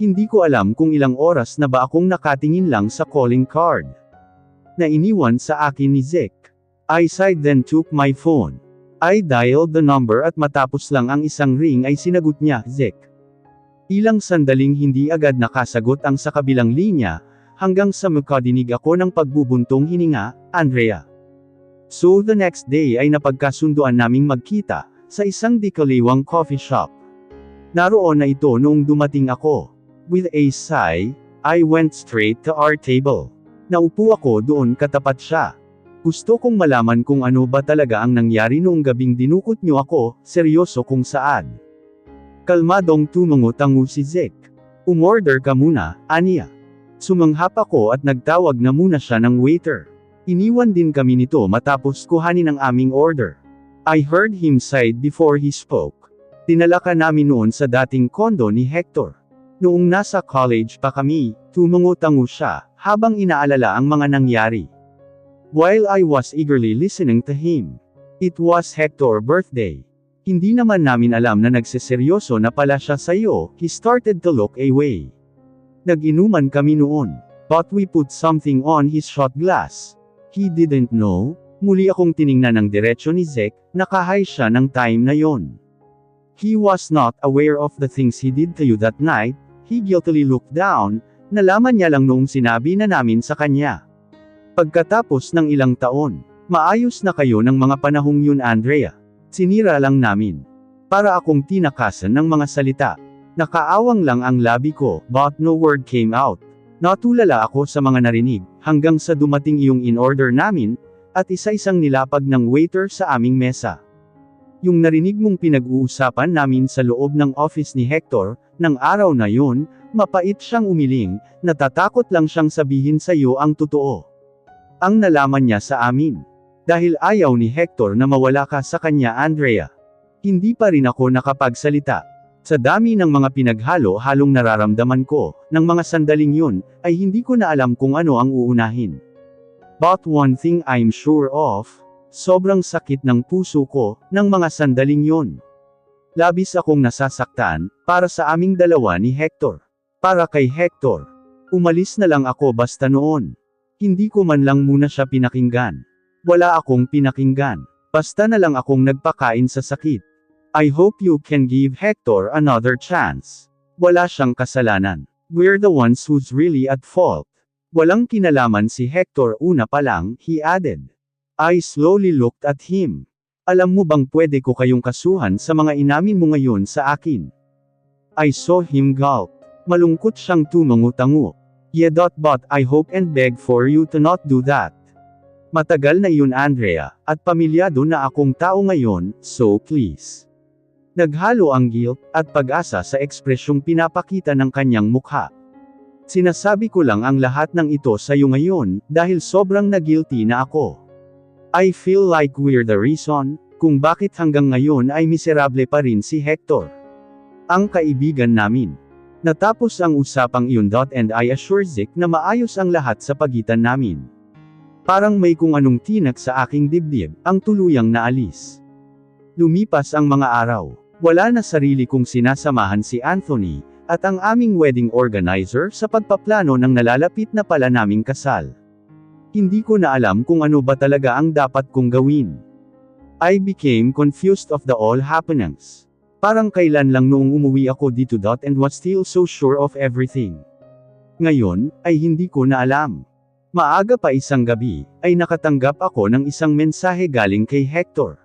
Hindi ko alam kung ilang oras na ba akong nakatingin lang sa calling card na iniwan sa akin ni Zek. I sighed then took my phone. I dialed the number at matapos lang ang isang ring ay sinagot niya, Zek. Ilang sandaling hindi agad nakasagot ang sa kabilang linya, hanggang sa makadinig ako ng pagbubuntong hininga, Andrea. So the next day ay napagkasunduan naming magkita, sa isang di-kaliwang coffee shop. Naroon na ito noong dumating ako. With a sigh, I went straight to our table. Naupo ako doon katapat siya. Gusto kong malaman kung ano ba talaga ang nangyari noong gabing dinukot niyo ako, seryoso kung saan. Kalmadong tumango-tango si Zek. Umorder ka muna, aniya. Sumanghap ako at nagtawag na muna siya ng waiter. Iniwan din kami nito matapos kuhanin ang aming order. I heard him sigh before he spoke. Dinala ka namin noon sa dating kondo ni Hector. Noong nasa college pa kami, tumango-tango siya, habang inaalala ang mga nangyari. While I was eagerly listening to him. It was Hector's birthday. Hindi naman namin alam na nagseseryoso na pala siya sa'yo, he started to look away. Nag-inuman kami noon. But we put something on his shot glass. He didn't know. Muli akong tiningnan ng diretsyo ni Zek, nakahay siya ng time na yon. He was not aware of the things he did to you that night. He guiltily looked down, nalaman niya lang noong sinabi na namin sa kanya. Pagkatapos ng ilang taon, maayos na kayo ng mga panahong yun, Andrea. Sinira lang namin. Para akong tinakasan ng mga salita. Nakaawang lang ang labi ko, but no word came out. Natulala ako sa mga narinig, hanggang sa dumating iyong in-order namin, at isa-isang nilapag ng waiter sa aming mesa. Yung narinig mong pinag-uusapan namin sa loob ng office ni Hector, ng araw na yun, mapait siyang umiling, natatakot lang siyang sabihin sa iyo ang totoo. Ang nalaman niya sa amin. Dahil ayaw ni Hector na mawala ka sa kanya, Andrea. Hindi pa rin ako nakapagsalita. Sa dami ng mga pinaghalo-halong nararamdaman ko, ng mga sandaling yun, ay hindi ko na alam kung ano ang uunahin. But one thing I'm sure of, sobrang sakit ng puso ko, ng mga sandaling yun. Labis akong nasasaktan, para sa aming dalawa ni Hector. Para kay Hector. Umalis na lang ako basta noon. Hindi ko man lang muna siya pinakinggan. Wala akong pinakinggan. Basta na lang akong nagpakain sa sakit. I hope you can give Hector another chance. Wala siyang kasalanan. We're the ones who's really at fault. Walang kinalaman si Hector una pa lang, he added. I slowly looked at him. Alam mo bang pwede ko kayong kasuhan sa mga inamin mo ngayon sa akin? I saw him gulp. Malungkot siyang tumango-tango. Yeah, but I hope and beg for you to not do that. Matagal na yun, Andrea, at pamilyado na akong tao ngayon, so please. Naghalo ang guilt at pag-asa sa ekspresyong pinapakita ng kanyang mukha. Sinasabi ko lang ang lahat ng ito sa iyo ngayon, dahil sobrang na-guilty na ako. I feel like we're the reason, kung bakit hanggang ngayon ay miserable pa rin si Hector. Ang kaibigan namin. Natapos ang usapang iyon. And I assure Zek na maayos ang lahat sa pagitan namin. Parang may kung anong tinak sa aking dibdib, ang tuluyang naalis. Lumipas ang mga araw. Wala na sarili kong sinasamahan si Anthony, at ang aming wedding organizer sa pagpaplano ng nalalapit na pala naming kasal. Hindi ko na alam kung ano ba talaga ang dapat kong gawin. I became confused of the all happenings. Parang kailan lang noong umuwi ako dito. And was still so sure of everything. Ngayon, ay hindi ko na alam. Maaga pa isang gabi, ay nakatanggap ako ng isang mensahe galing kay Hector.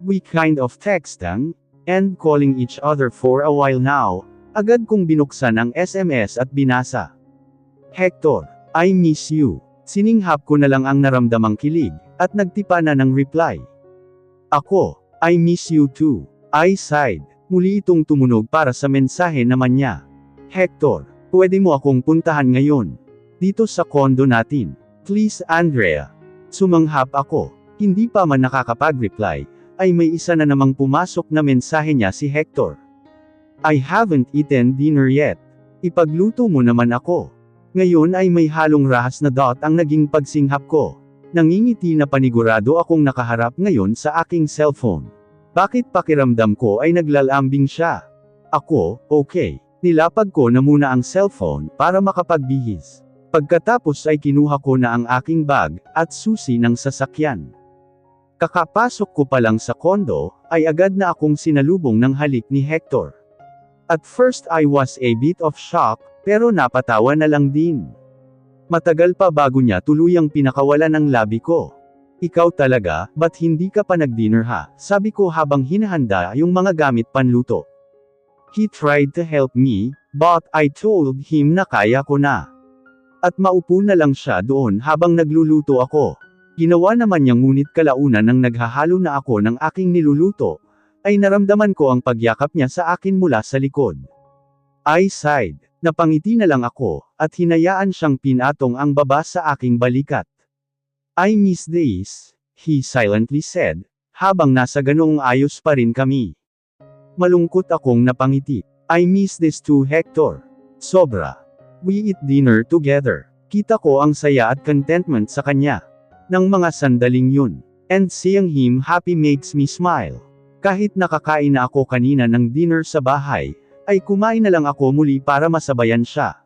We kind of texting, and calling each other for a while now. Agad kong binuksan ang SMS at binasa. Hector, I miss you. Sininghap ko na lang ang naramdamang kilig, at nagtipa na ng reply. Ako, I miss you too. I sighed. Muli itong tumunog para sa mensahe naman niya. Hector, pwede mo akong puntahan ngayon. Dito sa kondo natin. Please, Andrea. Sumanghap ako. Hindi pa man nakakapag-reply, ay may isa na namang pumasok na mensahe niya si Hector. I haven't eaten dinner yet. Ipagluto mo naman ako. Ngayon ay may halong rahas na ang naging pagsinghap ko. Nangingiti na panigurado akong nakaharap ngayon sa aking cellphone. Bakit pakiramdam ko ay naglalambing siya? Ako, okay. Nilapag ko na muna ang cellphone para makapagbihis. Pagkatapos ay kinuha ko na ang aking bag at susi ng sasakyan. Kakapasok ko pa lang sa kondo, ay agad na akong sinalubong ng halik ni Hector. At first I was a bit of shock, pero napatawa na lang din. Matagal pa bago niya tuluyang pinakawalan ang labi ko. Ikaw talaga, ba't hindi ka pa nag-dinner ha? Sabi ko habang hinahanda yung mga gamit panluto. He tried to help me, but I told him na kaya ko na. At maupo na lang siya doon habang nagluluto ako. Ginawa naman niya ngunit kalaunan nang naghahalo na ako ng aking niluluto, ay naramdaman ko ang pagyakap niya sa akin mula sa likod. I sighed. Napangiti na lang ako, at hinayaan siyang pinatong ang baba sa aking balikat. I miss this, he silently said, habang nasa ganoong ayos pa rin kami. Malungkot akong napangiti. I miss this too, Hector. Sobra. We eat dinner together. Kita ko ang saya at contentment sa kanya. Nang mga sandaling yun. And seeing him happy makes me smile. Kahit nakakain na ako kanina ng dinner sa bahay, ay kumain na lang ako muli para masabayan siya.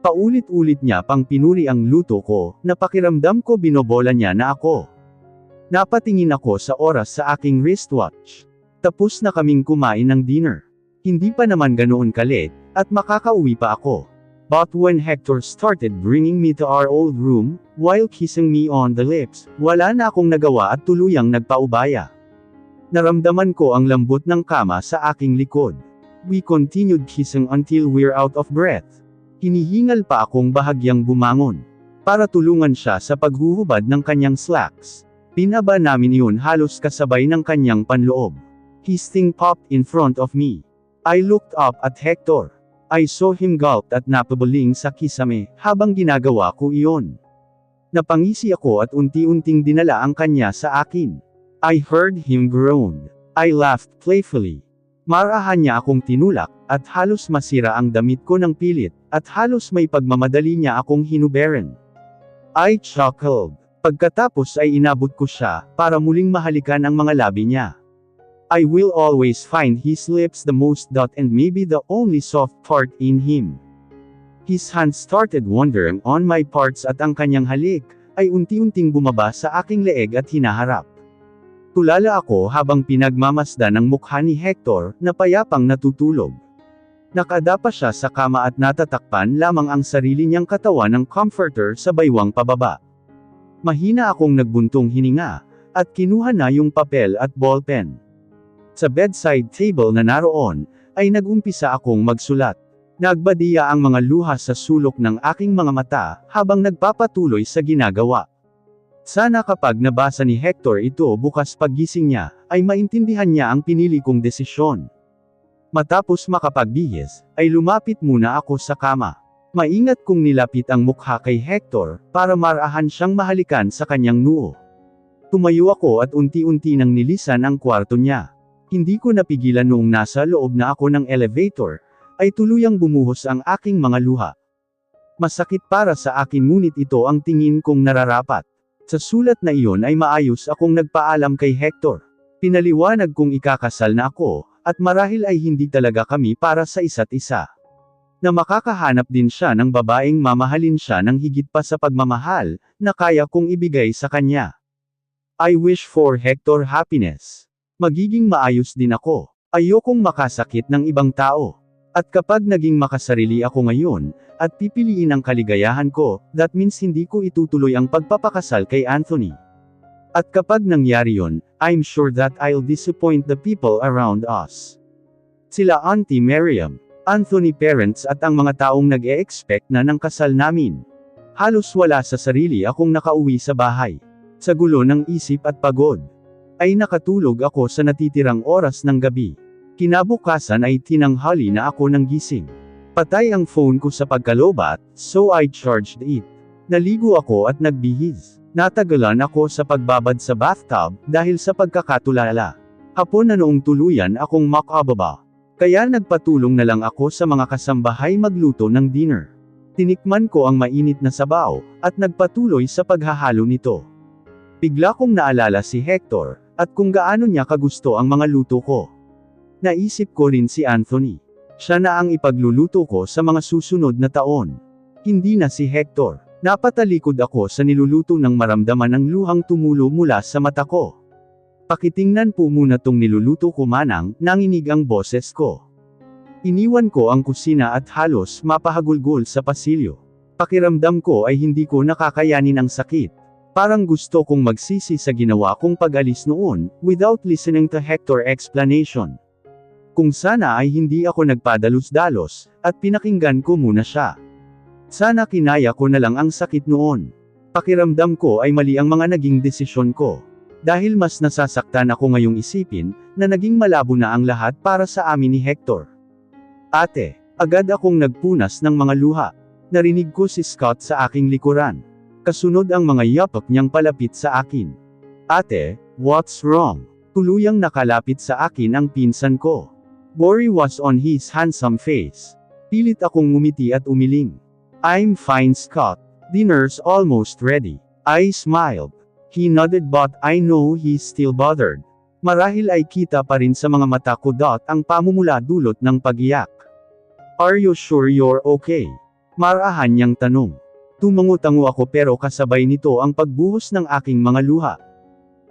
Paulit-ulit niya pang pinuri ang luto ko, na pakiramdam ko binobola niya na ako. Napatingin ako sa oras sa aking wristwatch. Tapos na kaming kumain ng dinner. Hindi pa naman ganoon kalit, at makakauwi pa ako. But when Hector started bringing me to our old room, while kissing me on the lips, wala na akong nagawa at tuluyang nagpaubaya. Naramdaman ko ang lambot ng kama sa aking likod. We continued kissing until we're out of breath. Hinihingal pa akong bahagyang bumangon. Para tulungan siya sa paghuhubad ng kanyang slacks. Pinaba namin iyon halos kasabay ng kanyang panloob. His thing popped in front of me. I looked up at Hector. I saw him gulp at napabaling sa kisame, habang ginagawa ko iyon. Napangisi ako at unti-unting dinala ang kanya sa akin. I heard him groan. I laughed playfully. Marahan niya akong tinulak, at halos masira ang damit ko ng pilit, at halos may pagmamadali niya akong hinuberan. I chuckled. Pagkatapos ay inabot ko siya, para muling mahalikan ang mga labi niya. I will always find his lips the most and maybe the only soft part in him. His hands started wandering on my parts at ang kanyang halik, ay unti-unting bumaba sa aking leeg at hinaharap. Tulala ako habang pinagmamasdan ang mukha ni Hector, na payapang natutulog. Nakadapa siya sa kama at natatakpan lamang ang sarili niyang katawan ng comforter sa baywang pababa. Mahina akong nagbuntong hininga, at kinuha na yung papel at ballpen. Sa bedside table na naroon, ay nagumpisa akong magsulat. Nagbadiya ang mga luha sa sulok ng aking mga mata, habang nagpapatuloy sa ginagawa. Sana kapag nabasa ni Hector ito bukas paggising niya, ay maintindihan niya ang pinili kong desisyon. Matapos makapagbihis, ay lumapit muna ako sa kama. Maingat kong nilapit ang mukha kay Hector, para marahan siyang mahalikan sa kanyang noo. Tumayo ako at unti-unti nang nilisan ang kwarto niya. Hindi ko napigilan noong nasa loob na ako ng elevator, ay tuluyang bumuhos ang aking mga luha. Masakit para sa akin ngunit ito ang tingin kong nararapat. Sa sulat na iyon ay maayos akong nagpaalam kay Hector. Pinaliwanag kong ikakasal na ako, at marahil ay hindi talaga kami para sa isa't isa. Na makakahanap din siya ng babaeng mamahalin siya ng higit pa sa pagmamahal, na kaya kong ibigay sa kanya. I wish for Hector happiness. Magiging maayos din ako. Ayokong makasakit ng ibang tao. At kapag naging makasarili ako ngayon, at pipiliin ang kaligayahan ko, that means hindi ko itutuloy ang pagpapakasal kay Anthony. At kapag nangyari yon, I'm sure that I'll disappoint the people around us. Sila Auntie Miriam, Anthony parents at ang mga taong nag-e-expect na ng kasal namin. Halos wala sa sarili akong nakauwi sa bahay. Sa gulo ng isip at pagod, ay nakatulog ako sa natitirang oras ng gabi. Kinabukasan ay tinanghali na ako ng gising. Patay ang phone ko sa pagkalobat, so I charged it. Naligo ako at nagbihis. Natagalan ako sa pagbabad sa bathtub, dahil sa pagkakatulala. Hapon na noong tuluyan akong makababa. Kaya nagpatulong na lang ako sa mga kasambahay magluto ng dinner. Tinikman ko ang mainit na sabaw, at nagpatuloy sa paghahalo nito. Bigla kong naalala si Hector, at kung gaano niya kagusto ang mga luto ko. Naisip ko rin si Anthony. Siya na ang ipagluluto ko sa mga susunod na taon. Hindi na si Hector. Napatalikod ako sa niluluto nang maramdaman ang luhang tumulo mula sa mata ko. Pakitingnan po muna tong niluluto ko manang, nanginig ang boses ko. Iniwan ko ang kusina at halos mapahagulgol sa pasilyo. Pakiramdam ko ay hindi ko nakakayanin ang sakit. Parang gusto kong magsisi sa ginawa kong pag-alis noon, without listening to Hector's explanation. Kung sana ay hindi ako nagpadalos-dalos, at pinakinggan ko muna siya. Sana kinaya ko na lang ang sakit noon. Pakiramdam ko ay mali ang mga naging desisyon ko. Dahil mas nasasaktan ako ngayong isipin, na naging malabo na ang lahat para sa amin ni Hector. Ate, agad akong nagpunas ng mga luha. Narinig ko si Scott sa aking likuran. Kasunod ang mga yapak niyang palapit sa akin. Ate, what's wrong? Tuluyang nakalapit sa akin ang pinsan ko. Worry was on his handsome face. Pilit akong ngumiti at umiling. I'm fine, Scott. Dinner's almost ready. I smiled. He nodded but I know he's still bothered. Marahil ay kita pa rin sa mga mata ko ang pamumula dulot ng pag-iyak. Are you sure you're okay? Marahan niyang tanong. Tumango-tango ako pero kasabay nito ang pagbuhos ng aking mga luha.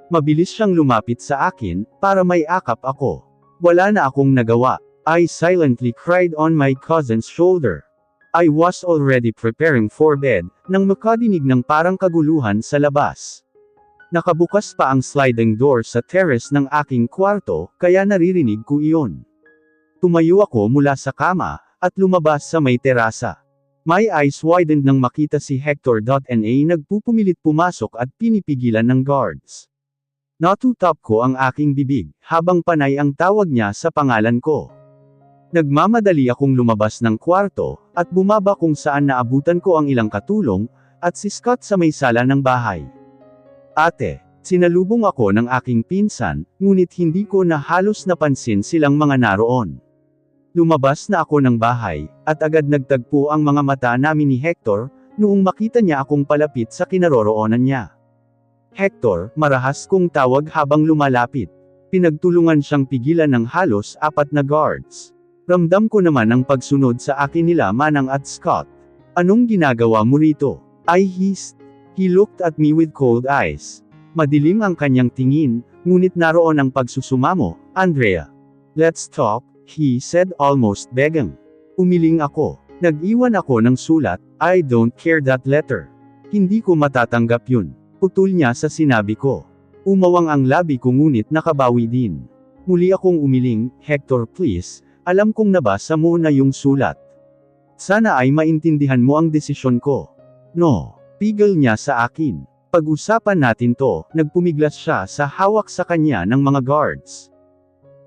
Mabilis siyang lumapit sa akin, para may akap ako. Wala na akong nagawa. I silently cried on my cousin's shoulder. I was already preparing for bed, nang makadinig ng parang kaguluhan sa labas. Nakabukas pa ang sliding door sa terrace ng aking kwarto, kaya naririnig ko iyon. Tumayo ako mula sa kama, at lumabas sa may terasa. My eyes widened nang makita si Hector.na nagpupumilit pumasok at pinipigilan ng guards. Natutap ko ang aking bibig, habang panay ang tawag niya sa pangalan ko. Nagmamadali akong lumabas ng kwarto, at bumaba kung saan naabutan ko ang ilang katulong, at si Scott sa may sala ng bahay. Ate, sinalubong ako ng aking pinsan, ngunit hindi ko na halos napansin silang mga naroon. Lumabas na ako ng bahay, at agad nagtagpo ang mga mata namin ni Hector, noong makita niya akong palapit sa kinaroroonan niya. Hector, marahas kong tawag habang lumalapit. Pinagtulungan siyang pigilan ng halos 4 na guards. Ramdam ko naman ang pagsunod sa akin nila Manang at Scott. Anong ginagawa mo rito? I hissed. He looked at me with cold eyes. Madilim ang kanyang tingin, ngunit naroon ang pagsusumamo. Andrea. Let's talk. He said almost begging. Umiling ako. Nag-iwan ako ng sulat, I don't care that letter. Hindi ko matatanggap yun. Putol niya sa sinabi ko. Umawang ang labi ko ngunit nakabawi din. Muli akong umiling, Hector please, alam kong nabasa mo na yung sulat. Sana ay maintindihan mo ang desisyon ko. No. Pigil niya sa akin. Pag-usapan natin to, nagpumiglas siya sa hawak sa kanya ng mga guards.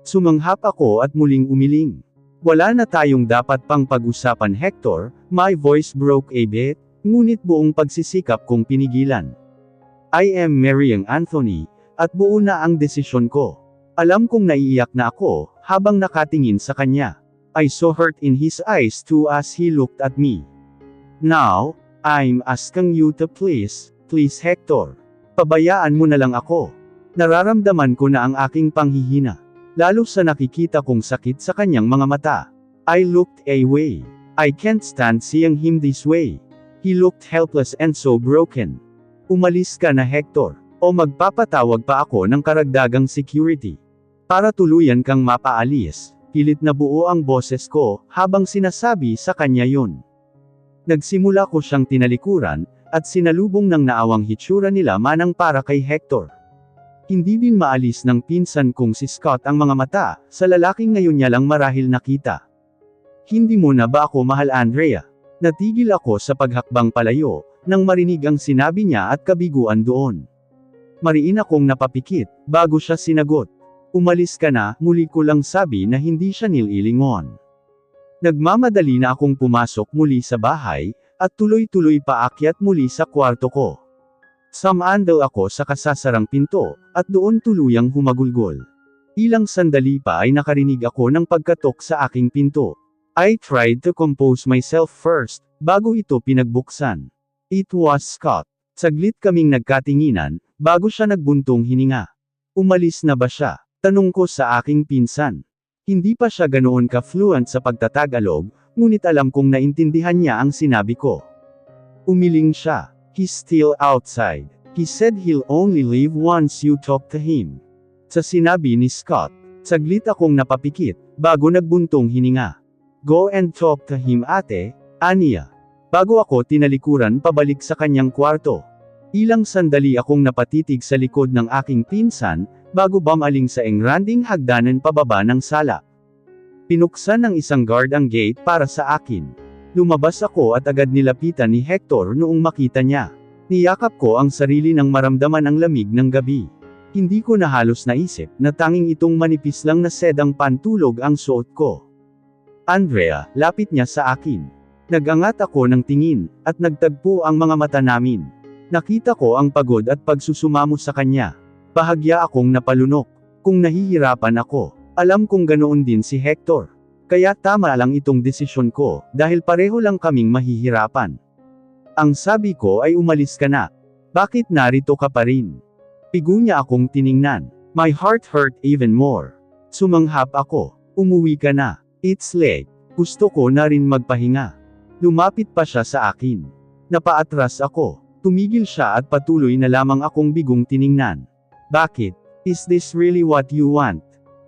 Sumanghap ako at muling umiling. Wala na tayong dapat pang pag-usapan Hector, my voice broke a bit, ngunit buong pagsisikap kong pinigilan. I am marrying Anthony, at buo na ang desisyon ko. Alam kong naiiyak na ako, habang nakatingin sa kanya. I saw hurt in his eyes too as he looked at me. Now, I'm asking you to please Hector. Pabayaan mo na lang ako. Nararamdaman ko na ang aking panghihina. Lalo sa nakikita kong sakit sa kanyang mga mata. I looked away. I can't stand seeing him this way. He looked helpless and so broken. Umalis ka na Hector, o magpapatawag pa ako ng karagdagang security. Para tuluyan kang mapaalis, pilit na buo ang boses ko, habang sinasabi sa kanya yun. Nagsimula ko siyang tinalikuran, at sinalubong ng naawang hitsura nila Manang para kay Hector. Hindi din maalis ng pinsan kong si Scott ang mga mata, sa lalaking ngayon niya lang marahil nakita. Hindi mo na ba ako mahal Andrea? Natigil ako sa paghakbang palayo, nang marinig ang sinabi niya at kabiguan doon. Mariin akong napapikit, bago siya sinagot. Umalis ka na, muli ko lang sabi na hindi siya nililingon. Nagmamadali na akong pumasok muli sa bahay, at tuloy-tuloy paakyat muli sa kwarto ko. Sumandal ako sa kasasarang pinto, at doon tuluyang humagulgol. Ilang sandali pa ay nakarinig ako ng pagkatok sa aking pinto. I tried to compose myself first, bago ito pinagbuksan. It was Scott. Saglit kaming nagkatinginan, bago siya nagbuntong hininga. Umalis na ba siya? Tanong ko sa aking pinsan. Hindi pa siya ganoon ka-fluent sa pagtatagalog, ngunit alam kong naintindihan niya ang sinabi ko. Umiling siya. He's still outside. He said he'll only leave once you talk to him. Sa sinabi ni Scott, saglit akong napapikit, bago nagbuntong hininga. Go and talk to him ate, aniya. Bago ako tinalikuran pabalik sa kanyang kwarto. Ilang sandali akong napatitig sa likod ng aking pinsan, bago bumaling sa engranding hagdanan pababa ng sala. Pinuksan ng isang guard ang gate para sa akin. Lumabas ako at agad nilapitan ni Hector noong makita niya. Niyakap ko ang sarili nang maramdaman ang lamig ng gabi. Hindi ko na halos naisip na tanging itong manipis lang na sedang pantulog ang suot ko. Andrea, lapit niya sa akin. Nagangat ako ng tingin, at nagtagpo ang mga mata namin. Nakita ko ang pagod at pagsusumamo sa kanya. Bahagya akong napalunok. Kung nahihirapan ako, alam kong ganoon din si Hector. Kaya tama lang itong desisyon ko, dahil pareho lang kaming mahihirapan. Ang sabi ko ay umalis ka na. Bakit narito ka pa rin? Pigo niya akong tiningnan. My heart hurt even more. Sumanghap ako. Umuwi ka na. It's late. Gusto ko na rin magpahinga. Lumapit pa siya sa akin. Napaatras ako. Tumigil siya at patuloy na lamang akong bigong tiningnan. Bakit? Is this really what you want?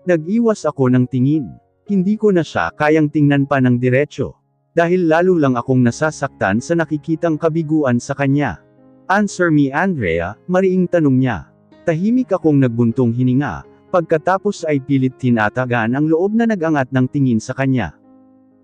Nag-iwas ako ng tingin. Hindi ko na siya kayang tingnan pa ng diretsyo. Dahil lalo lang akong nasasaktan sa nakikitang kabiguan sa kanya. Answer me Andrea, mariing tanong niya. Tahimik akong nagbuntong hininga, pagkatapos ay pilit tinatagan ang loob na nagangat ng tingin sa kanya.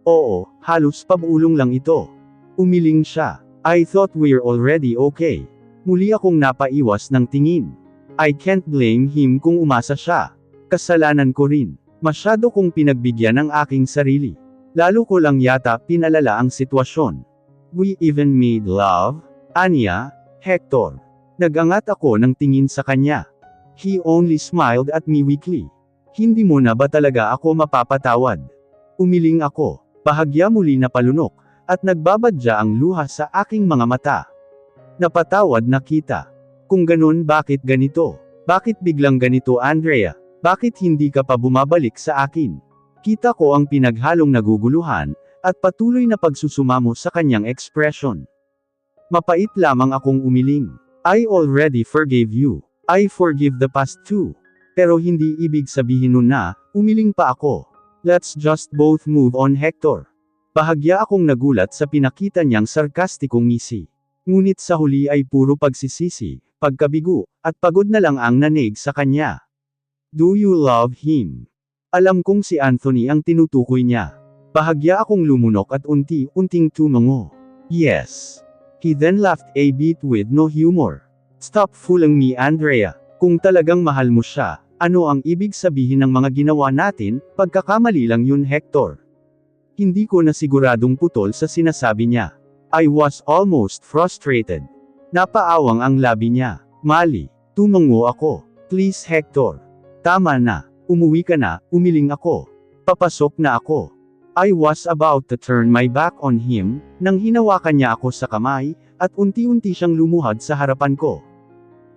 Oo, halos pabulong lang ito. Umiling siya. I thought we're already okay. Muli akong napaiwas ng tingin. I can't blame him kung umasa siya. Kasalanan ko rin. Masyado kong pinagbigyan ang aking sarili. Lalo ko lang yata pinalala ang sitwasyon. We even made love, Anya, Hector. Nagangat ako ng tingin sa kanya. He only smiled at me weakly. Hindi mo na ba talaga ako mapapatawad? Umiling ako, bahagya muli na palunok, at nagbabadya ang luha sa aking mga mata. Napatawad na kita. Kung ganun bakit ganito? Bakit biglang ganito Andrea? Bakit hindi ka pa bumabalik sa akin? Kita ko ang pinaghalong naguguluhan, at patuloy na pagsusumamo sa kanyang ekspresyon. Mapait lamang akong umiling. I already forgave you. I forgive the past too. Pero hindi ibig sabihin nun na, umiling pa ako. Let's just both move on Hector. Bahagya akong nagulat sa pinakita niyang sarkastikong ngisi. Ngunit sa huli ay puro pagsisisi, pagkabigo, at pagod na lang ang nanig sa kanya. Do you love him? Alam kong si Anthony ang tinutukoy niya. Bahagya akong lumunok at unti-unting tumango. Yes. He then laughed a bit with no humor. Stop fooling me Andrea. Kung talagang mahal mo siya, ano ang ibig sabihin ng mga ginawa natin, pagkakamali lang yun Hector. Hindi ko na siguradong putol sa sinasabi niya. I was almost frustrated. Napaawang ang labi niya. Mali. Tumango ako. Please Hector. Tama na. Umuwi ka na, umiling ako. Papasok na ako. I was about to turn my back on him, nang hinawakan niya ako sa kamay, at unti-unti siyang lumuhad sa harapan ko.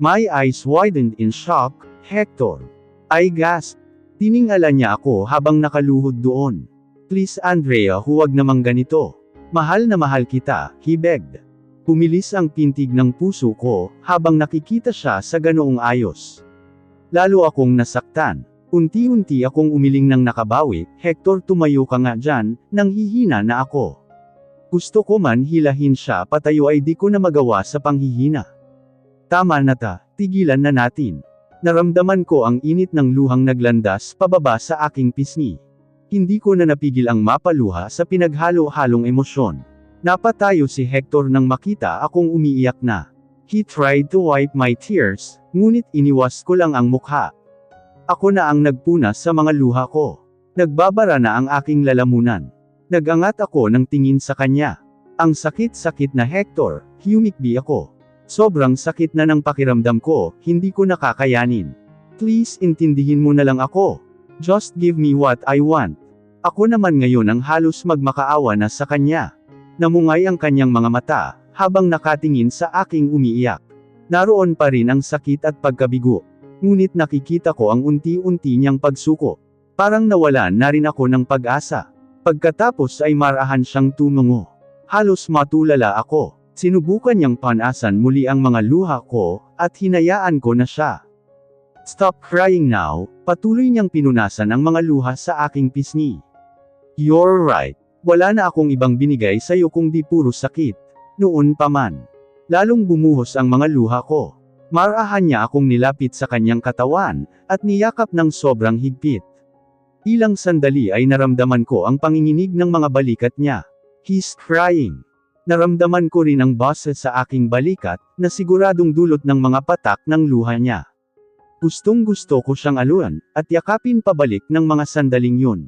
My eyes widened in shock, Hector. I gasped. Tiningala niya ako habang nakaluhod doon. Please Andrea huwag namang ganito. Mahal na mahal kita, he begged. Pumilis ang pintig ng puso ko, habang nakikita siya sa ganoong ayos. Lalo akong nasaktan. Unti-unti akong umiling ng nakabawi, Hector tumayo ka nga dyan, nang hihina na ako. Gusto ko man hilahin siya patayo ay di ko na magawa sa panghihina. Tama na ta, tigilan na natin. Naramdaman ko ang init ng luhang naglandas pababa sa aking pisngi. Hindi ko na napigil ang mapaluha sa pinaghalo-halong emosyon. Napatayo si Hector nang makita akong umiiyak na. He tried to wipe my tears, ngunit iniwas ko lang ang mukha. Ako na ang nagpunas sa mga luha ko. Nagbabara na ang aking lalamunan. Nagangat ako ng tingin sa kanya. Ang sakit-sakit na Hector, humikbi ako. Sobrang sakit na ng pakiramdam ko, hindi ko nakakayanin. Please intindihin mo na lang ako. Just give me what I want. Ako naman ngayon ang halos magmakaawa na sa kanya. Namungay ang kanyang mga mata, habang nakatingin sa aking umiiyak. Naroon pa rin ang sakit at pagkabigo. Ngunit nakikita ko ang unti-unti niyang pagsuko. Parang nawalan na rin ako ng pag-asa. Pagkatapos ay marahan siyang tumungo. Halos matulala ako. Sinubukan niyang panasan muli ang mga luha ko, at hinayaan ko na siya. Stop crying now, patuloy niyang pinunasan ang mga luha sa aking pisngi. You're right. Wala na akong ibang binigay sa'yo kung di puro sakit. Noon pa man. Lalong bumuhos ang mga luha ko. Marahan niya akong nilapit sa kanyang katawan, at niyakap ng sobrang higpit. Ilang sandali ay naramdaman ko ang panginginig ng mga balikat niya. He's crying. Naramdaman ko rin ang boses sa aking balikat, na siguradong dulot ng mga patak ng luha niya. Gustong gusto ko siyang aluan, at yakapin pabalik ng mga sandaling yun.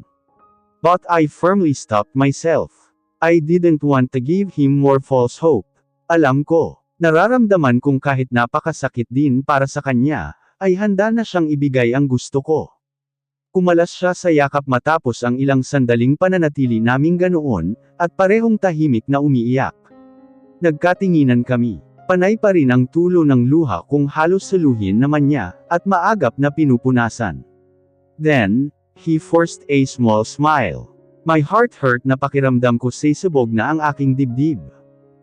But I firmly stopped myself. I didn't want to give him more false hope. Alam ko. Nararamdaman kong kahit napakasakit din para sa kanya, ay handa na siyang ibigay ang gusto ko. Kumalas siya sa yakap matapos ang ilang sandaling pananatili naming ganoon, at parehong tahimik na umiiyak. Nagkatinginan kami. Panay pa rin ang tulo ng luha kung halos saluhin naman niya, at maagap na pinupunasan. Then, he forced a small smile. My heart hurt na pakiramdam ko sisibog na ang aking dibdib.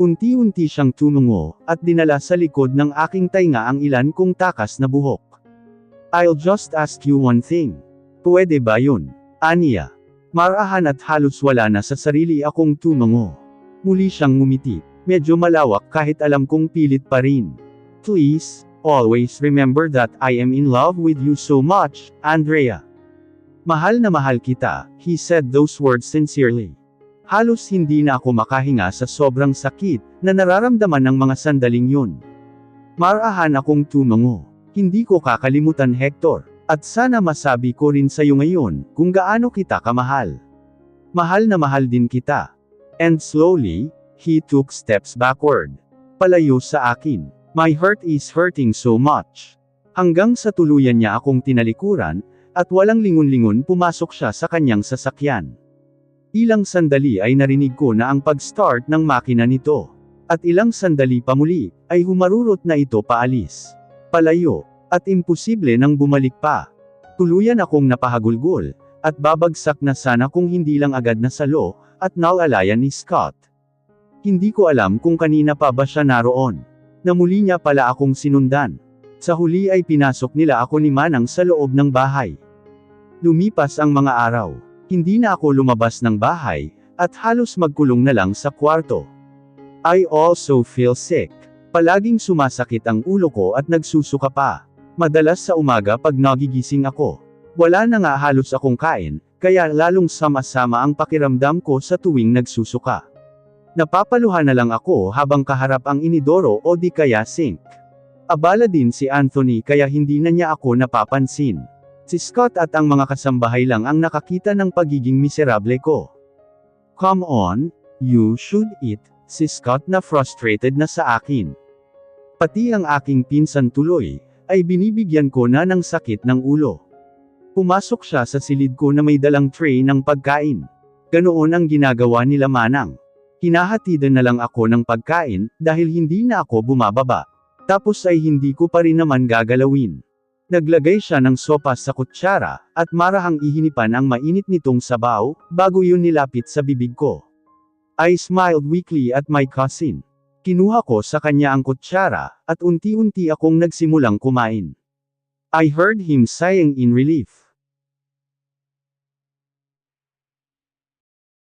Unti-unti siyang tumungo, at dinala sa likod ng aking tainga ang ilan kong takas na buhok. I'll just ask you one thing. Pwede ba yun? Aniya. Marahan at halos wala na sa sarili akong tumungo. Muli siyang ngumiti. Medyo malawak kahit alam kong pilit pa rin. Please, always remember that I am in love with you so much, Andrea. Mahal na mahal kita, he said those words sincerely. Halos hindi na ako makahinga sa sobrang sakit, na nararamdaman ng mga sandaling yun. Marahan akong tumungo. Hindi ko kakalimutan Hector, at sana masabi ko rin sa'yo ngayon, kung gaano kita kamahal. Mahal na mahal din kita. And slowly, he took steps backward. Palayo sa akin. My heart is hurting so much. Hanggang sa tuluyan niya akong tinalikuran, at walang lingon-lingon pumasok siya sa kanyang sasakyan. Ilang sandali ay narinig ko na ang pag-start ng makina nito. At ilang sandali pa muli, ay humarurot na ito paalis. Palayo, at imposible nang bumalik pa. Tuluyan akong napahagulgol, at babagsak na sana kung hindi lang agad nasalo, at nawalayan ni Scott. Hindi ko alam kung kanina pa ba siya naroon. Na muli niya pala akong sinundan. Sa huli ay pinasok nila ako ni Manang sa loob ng bahay. Lumipas ang mga araw. Hindi na ako lumabas ng bahay, at halos magkulong na lang sa kwarto. I also feel sick. Palaging sumasakit ang ulo ko at nagsusuka pa. Madalas sa umaga pag nagigising ako. Wala na nga halos akong kain, kaya lalong sama-sama ang pakiramdam ko sa tuwing nagsusuka. Napapaluhan na lang ako habang kaharap ang inidoro o di kaya sink. Abala din si Anthony kaya hindi na niya ako napapansin. Si Scott at ang mga kasambahay lang ang nakakita ng pagiging miserable ko. Come on, you should eat, si Scott na frustrated na sa akin. Pati ang aking pinsan tuloy, ay binibigyan ko na ng sakit ng ulo. Pumasok siya sa silid ko na may dalang tray ng pagkain. Ganoon ang ginagawa nila Manang. Hinahatidan na lang ako ng pagkain, dahil hindi na ako bumababa. Tapos ay hindi ko pa rin naman gagalawin. Naglagay siya ng sopas sa kutsara, at marahang ihinipan ang mainit nitong sabaw, bago yun nilapit sa bibig ko. I smiled weakly at my cousin. Kinuha ko sa kanya ang kutsara, at unti-unti akong nagsimulang kumain. I heard him sighing in relief.